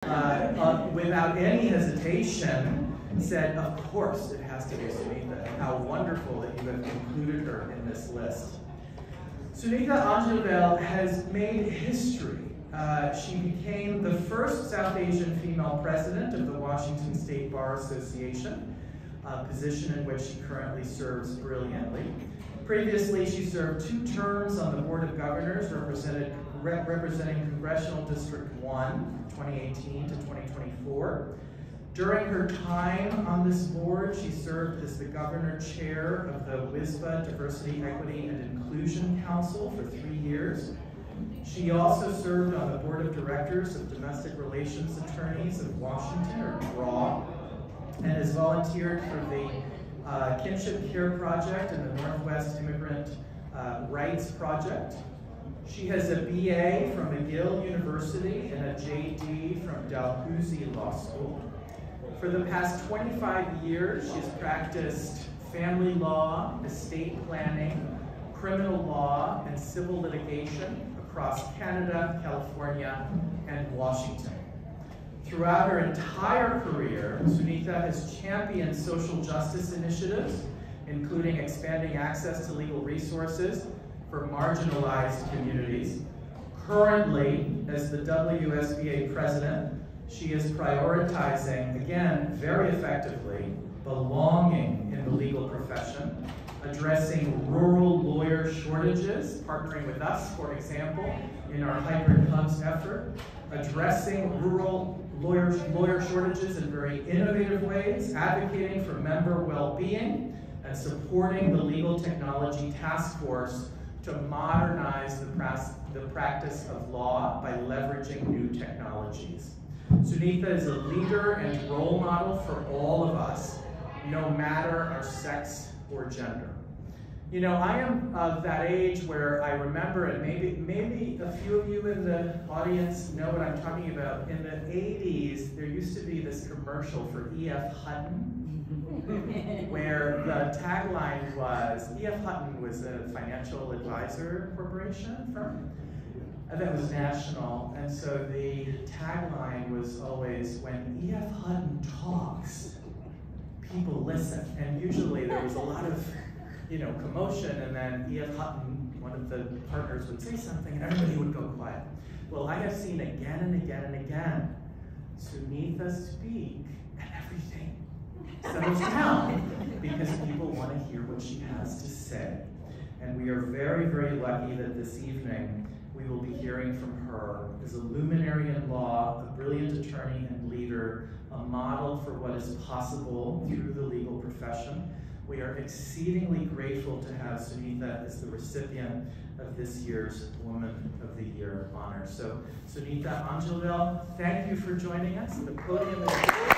Without any hesitation, said, of course it has to be Sunita, and how wonderful that you have included her in this list. Sunita Anjulvel has made history. She became the first South Asian female president of the Washington State Bar Association, a position in which she currently serves brilliantly. Previously, she served 2 terms on the Board of Governors, representing Congressional District 1, 2018 to 2024. During her time on this board, she served as the Governor Chair of the WISBA Diversity, Equity, and Inclusion Council for 3 years. She also served on the Board of Directors of Domestic Relations Attorneys of Washington, or DRAW, and has volunteered for the Kinship Care Project and the Northwest Immigrant Rights Project. She has a BA from McGill University and a JD from Dalhousie Law School. For the past 25 years, she's practiced family law, estate planning, criminal law, and civil litigation across Canada, California, and Washington. Throughout her entire career, Sunita has championed social justice initiatives, including expanding access to legal resources for marginalized communities. Currently, as the WSBA president, she is prioritizing, again, very effectively, belonging in the legal profession, addressing rural lawyer shortages, partnering with us, for example, in our Hybrid Hubs effort, addressing rural lawyer shortages in very innovative ways, advocating for member well-being, and supporting the Legal Technology Task Force to modernize the practice of law by leveraging new technologies. Sunita is a leader and role model for all of us, no matter our sex or gender. You know, I am of that age where I remember, and maybe a few of you in the audience know what I'm talking about. In the 80s, there used to be this commercial for E.F. Hutton, where the tagline was, E.F. Hutton was a financial advisor corporation firm that was national, and so the tagline was always, when E.F. Hutton talks, people listen. And usually there was a lot of, commotion, and then E.F. Hutton, one of the partners, would say something and everybody would go quiet. Well, I have seen again and again and again Sunita speak and everything settles down because people want to hear what she has to say. And we are very, very lucky that this evening we will be hearing from her as a luminary in law, a brilliant attorney and leader, a model for what is possible through the legal profession. We are exceedingly grateful to have Sunita as the recipient of this year's Woman of the Year honor. So, Sunita Anjulvel, thank you for joining us. The podium is yours.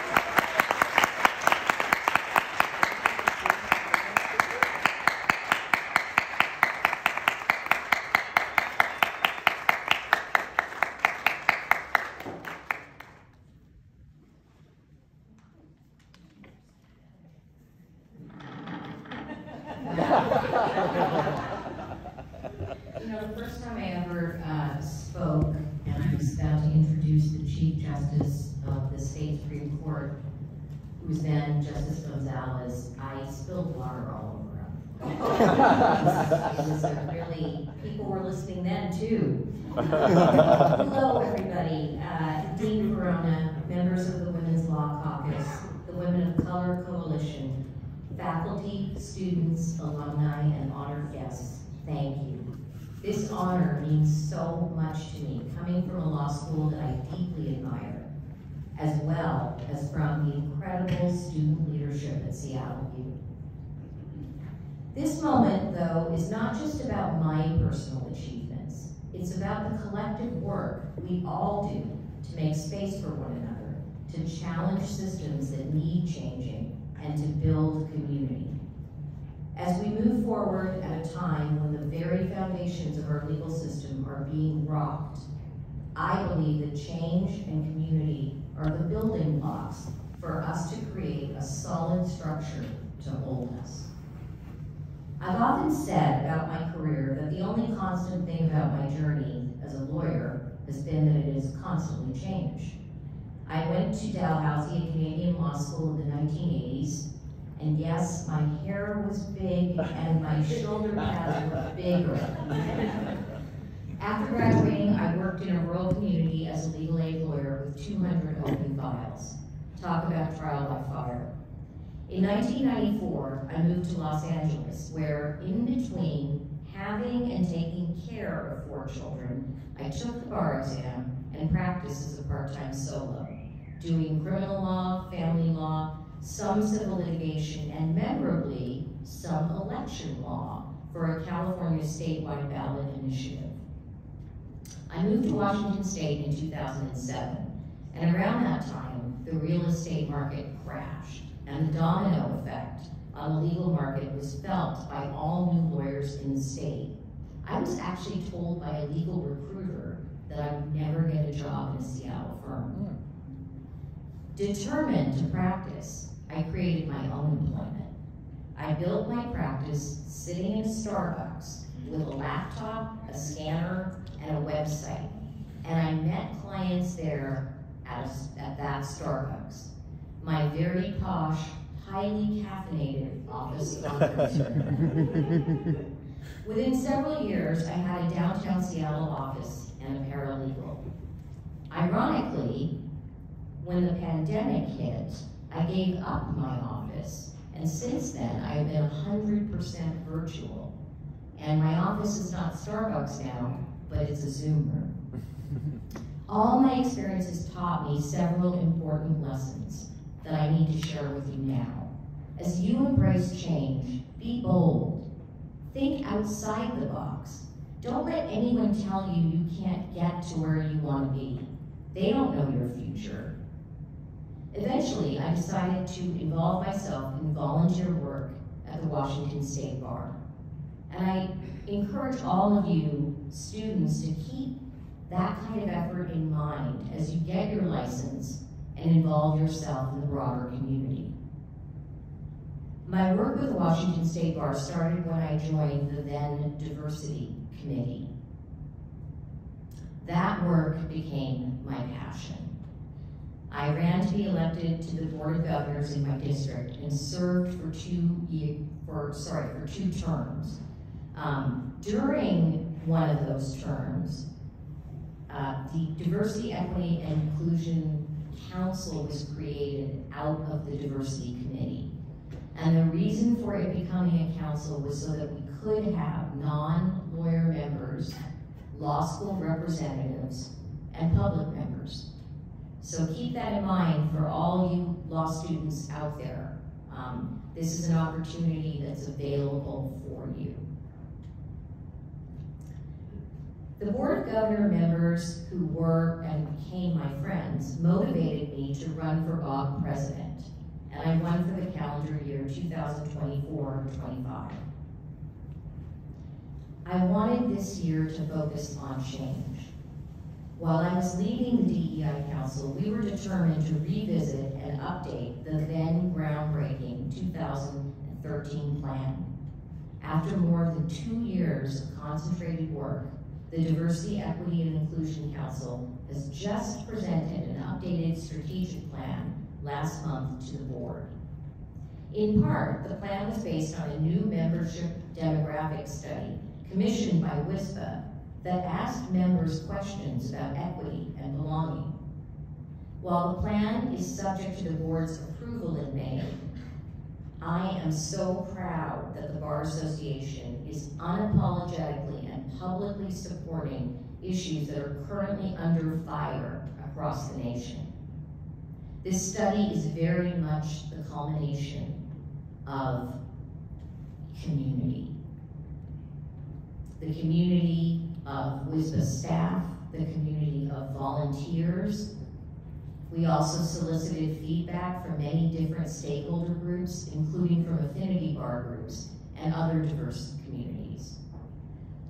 The first time I ever spoke, and I was about to introduce the Chief Justice of the State Supreme Court, who was then Justice Gonzalez, I spilled water all over him. It was really, people were listening then too. Hello everybody, Dean Verona, members of the Women's Law Caucus, the Women of Color Coalition, faculty, students, alumni, and honored guests, thank you. This honor means so much to me, coming from a law school that I deeply admire, as well as from the incredible student leadership at Seattle U. This moment, though, is not just about my personal achievements. It's about the collective work we all do to make space for one another, to challenge systems that need changing, and to build community. As we move forward at a time when the very foundations of our legal system are being rocked, I believe that change and community are the building blocks for us to create a solid structure to hold us. I've often said about my career that the only constant thing about my journey as a lawyer has been that it has constantly changed. I went to Dalhousie, a Canadian law school in the 1980s, and yes, my hair was big and my shoulder pads were bigger. After graduating, I worked in a rural community as a legal aid lawyer with 200 open files. Talk about trial by fire. In 1994, I moved to Los Angeles, where in between having and taking care of 4 children, I took the bar exam and practiced as a part-time solo, doing criminal law, family law, some civil litigation, and memorably, some election law for a California statewide ballot initiative. I moved to Washington State in 2007, and around that time, the real estate market crashed, and the domino effect on the legal market was felt by all new lawyers in the state. I was actually told by a legal recruiter that I would never get a job in a Seattle firm. Determined to practice, I created my own employment. I built my practice sitting in a Starbucks with a laptop, a scanner, and a website. And I met clients there at that Starbucks. My very posh, highly caffeinated office conference room. Within several years, I had a downtown Seattle office and a paralegal. Ironically, when the pandemic hit, I gave up my office, and since then, I have been 100% virtual. And my office is not Starbucks now, but it's a Zoom room. All my experiences taught me several important lessons that I need to share with you now. As you embrace change, be bold. Think outside the box. Don't let anyone tell you you can't get to where you want to be. They don't know your future. Eventually, I decided to involve myself in volunteer work at the Washington State Bar. And I encourage all of you students to keep that kind of effort in mind as you get your license and involve yourself in the broader community. My work with the Washington State Bar started when I joined the then Diversity Committee. That work became my passion. I ran to be elected to the Board of Governors in my district and served for two terms. During one of those terms, the Diversity, Equity, and Inclusion Council was created out of the Diversity Committee. And the reason for it becoming a council was so that we could have non-lawyer members, law school representatives, and public members. So keep that in mind for all you law students out there. This is an opportunity that's available for you. The Board of Governor members who were and became my friends motivated me to run for BOG president, and I won for the calendar year 2024-25. I wanted this year to focus on change. While I was leading the DEI Council, we were determined to revisit and update the then groundbreaking 2013 plan. After more than 2 years of concentrated work, the Diversity, Equity, and Inclusion Council has just presented an updated strategic plan last month to the board. In part, the plan was based on a new membership demographic study commissioned by WISPA that asked members questions about equity and belonging. While the plan is subject to the board's approval in May, I am so proud that the Bar Association is unapologetically and publicly supporting issues that are currently under fire across the nation. This study is very much the culmination of community. The community of WISPA staff, the community of volunteers. We also solicited feedback from many different stakeholder groups, including from affinity bar groups and other diverse communities.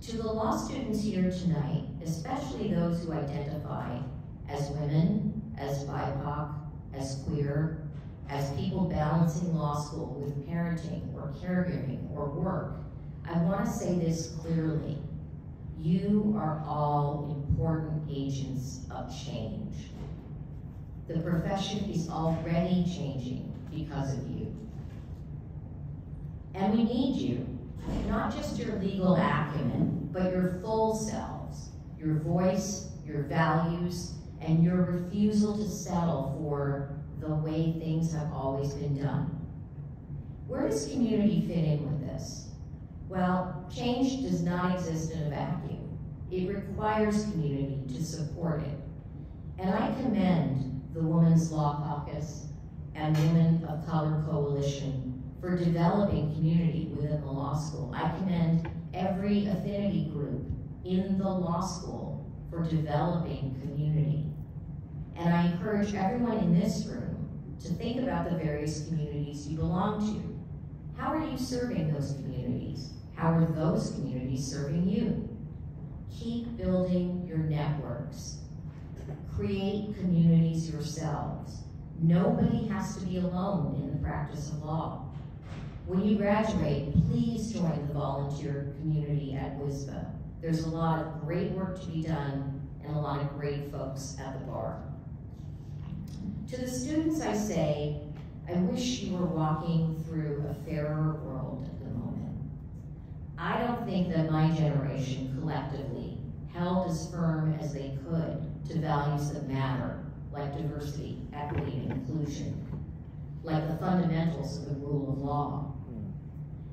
To the law students here tonight, especially those who identify as women, as BIPOC, as queer, as people balancing law school with parenting or caregiving or work, I want to say this clearly. You are all important agents of change. The profession is already changing because of you. And we need you, not just your legal acumen, but your full selves, your voice, your values, and your refusal to settle for the way things have always been done. Where does community fit in with this? Well, change does not exist in a vacuum. It requires community to support it. And I commend the Women's Law Caucus and Women of Color Coalition for developing community within the law school. I commend every affinity group in the law school for developing community. And I encourage everyone in this room to think about the various communities you belong to. How are you serving those communities? How are those communities serving you? Keep building your networks. Create communities yourselves. Nobody has to be alone in the practice of law. When you graduate, please join the volunteer community at WSBA. There's a lot of great work to be done and a lot of great folks at the bar. To the students I say, I wish you were walking through a fairer world at the moment. I don't think that my generation collectively held as firm as they could to values that matter, like diversity, equity, and inclusion, like the fundamentals of the rule of law.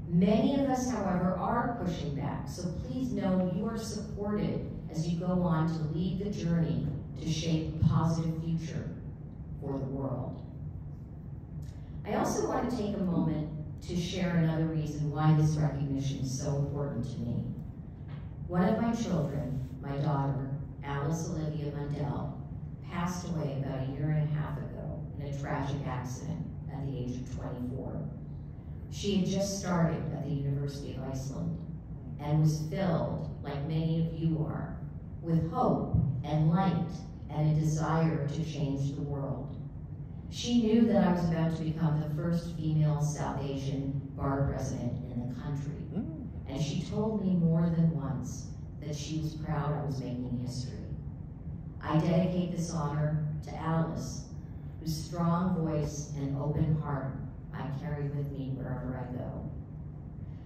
Many of us, however, are pushing back, so please know you are supported as you go on to lead the journey to shape a positive future for the world. I also want to take a moment to share another reason why this recognition is so important to me. One of my children, my daughter, Alice Olivia Mundell, passed away about a year and a half ago in a tragic accident at the age of 24. She had just started at the University of Iceland and was filled, like many of you are, with hope and light and a desire to change the world. She knew that I was about to become the first female South Asian bar president in the country, and she told me more than once that she was proud I was making history. I dedicate this honor to Alice, whose strong voice and open heart I carry with me wherever I go.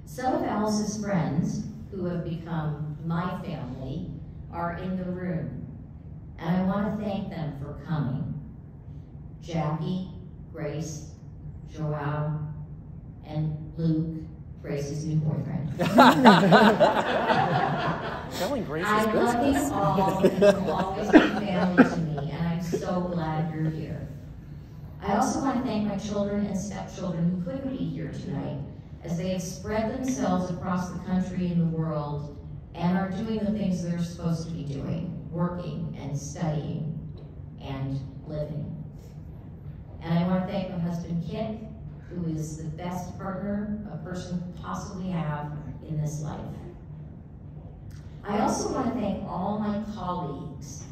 Some of Alice's friends, who have become my family, are in the room, and I want to thank them for coming. Jackie, Grace, Joao, and Luke, Grace's new boyfriend. Telling Grace's I love you all, and you'll always be family to me, and I'm so glad you're here. I also want to thank my children and stepchildren who couldn't be here tonight, as they have spread themselves across the country and the world and are doing the things they're supposed to be doing, working and studying and living. And I want to thank my husband, Kit, who is the best partner a person could possibly have in this life. I also want to thank all my colleagues,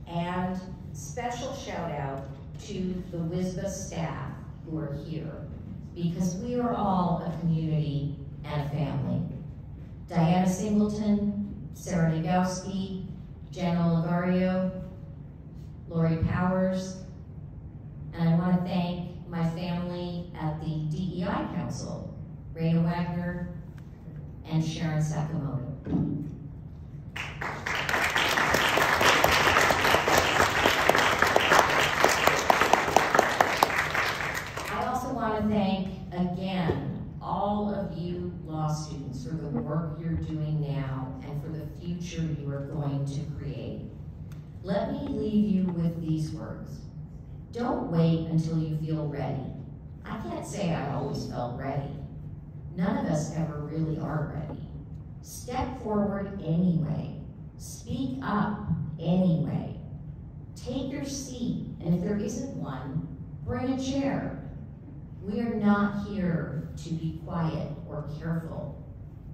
and special shout out to the WSBA staff who are here, because we are all a community and a family. Diana Singleton, Sarah Nagowski, Jen Olivario, Lori Powers, and I want to thank my family at the DEI Council, Raina Wagner and Sharon Sakamoto. I also want to thank, again, all of you law students for the work you're doing now and for the future you are going to create. Let me leave you with these words. Don't wait until you feel ready. I can't say I always felt ready. None of us ever really are ready. Step forward anyway. Speak up anyway. Take your seat, and if there isn't one, bring a chair. We are not here to be quiet or careful.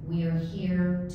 We are here